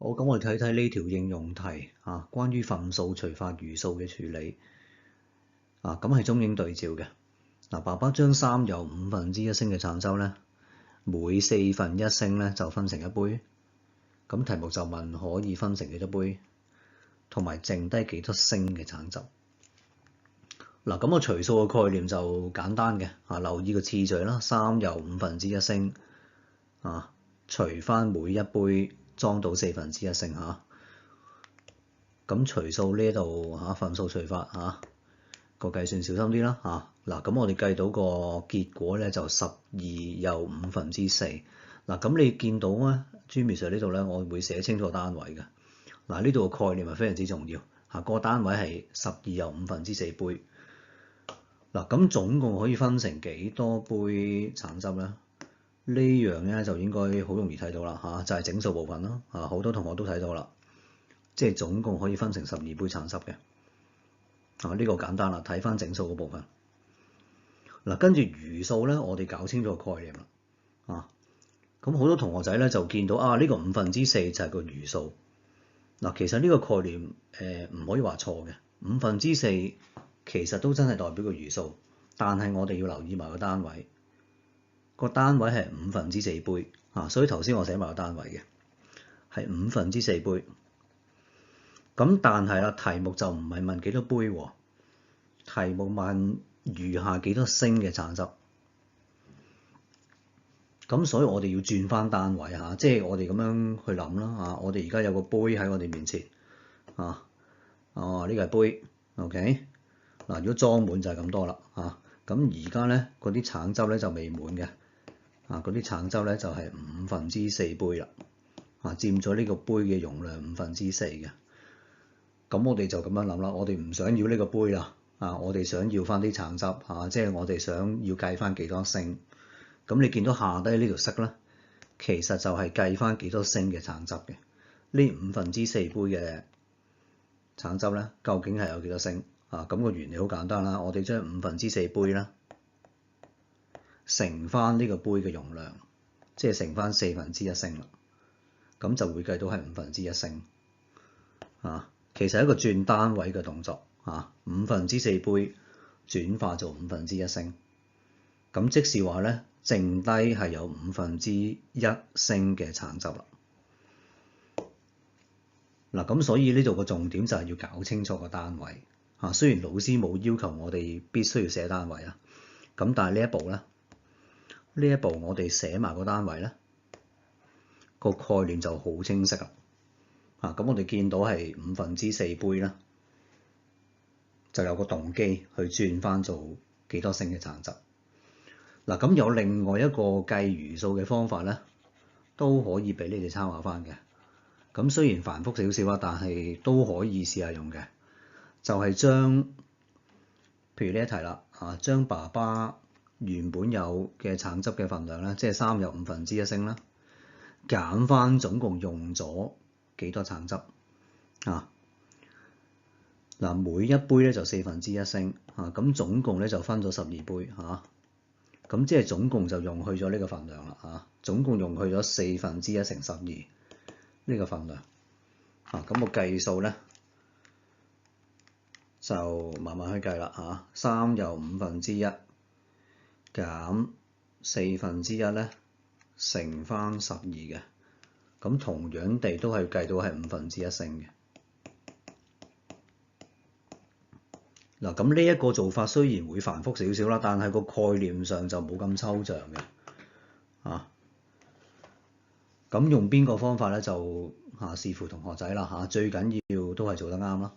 好，咁我哋睇睇呢條應用題關於分數除法餘數嘅處理咁係中英對照嘅。爸爸將3又1/5升嘅橙汁咧，每1/4升咧就分成一杯。咁題目就問可以分成幾多杯，同埋剩低幾多升嘅橙汁。咁個除數嘅概念就簡單嘅留意個次序啦。3又1/5升除翻每一杯裝到1/4升咁除數呢度分數除法個計算小心啲啦咁我哋計到個結果咧就12又4/5。咁你見到咧Jimmy Sir 呢度咧，我會寫清楚個單位嘅。呢度個概念係非常之重要個單位係12又4/5杯。咁總共可以分成幾多杯橙汁咧？呢樣咧就應該好容易睇到啦就係整數部分啦好多同學都睇到啦，即係總共可以分成12杯橙汁嘅呢個簡單啦，睇翻整數嗰部分。跟住餘數咧，我哋搞清楚個概念啦咁好多同學仔咧就見到呢個4/5就係個餘數。其實呢個概念唔可以話錯嘅，4/5其實都真係代表個餘數，但係我哋要留意埋個單位，個單位係4/5杯所以頭先我寫埋個單位嘅係4/5杯。咁但係啦，題目就唔係問幾多杯喎，題目問餘下幾多升嘅橙汁。咁所以我哋要轉翻單位即係我哋咁樣去諗啦我哋而家有個杯喺我哋面前呢個係杯 OK 如果裝滿就係咁多啦咁而家咧嗰啲橙汁咧就未滿嘅嗰啲橙汁咧就係4/5杯啦佔咗呢個杯嘅容量4/5嘅。咁我哋就咁樣諗啦，我哋唔想要呢個杯啦我哋想要翻啲橙汁即係我哋想要計翻幾多升。咁你見到下低呢條式咧，其實就係計翻幾多升嘅橙汁嘅。呢4/5杯嘅橙汁咧，究竟係有幾多升咁個原理好簡單啦，我哋將4/5杯啦乘翻呢個杯嘅容量，即係乘翻1/4升啦，咁就會計到係1/5升其實係一個轉單位嘅動作4/5杯轉化做1/5升。咁即是話咧，剩低係有1/5升嘅橙汁啦。咁所以呢度個重點就係要搞清楚個單位雖然老師冇要求我哋必須要寫單位咁但係呢一步我哋寫埋個單位咧，個概念就好清晰啦咁我哋見到係4/5杯啦，就有個動機去轉翻做幾多升嘅橙汁。咁有另外一個計餘數嘅方法咧，都可以俾你哋參考翻嘅。咁雖然繁複少少但係都可以試下用嘅。就係將譬如呢一題啦將爸爸原本有嘅橙汁嘅份量咧，即係3又1/5升啦，減翻總共用咗幾多橙汁每一杯咧就1/4升咁總共咧就分咗12杯咁即係總共就用去咗呢個份量啦總共用去咗1/4乘12呢個份量咁個計數咧就慢慢去計啦3又1/5減1/4咧乘翻12嘅，咁同樣地都係計到係1/5升嘅。咁呢一個做法雖然會繁複少少啦，但係個概念上就冇咁抽象嘅咁用邊個方法咧就視乎同學仔啦最緊要都係做得啱啦。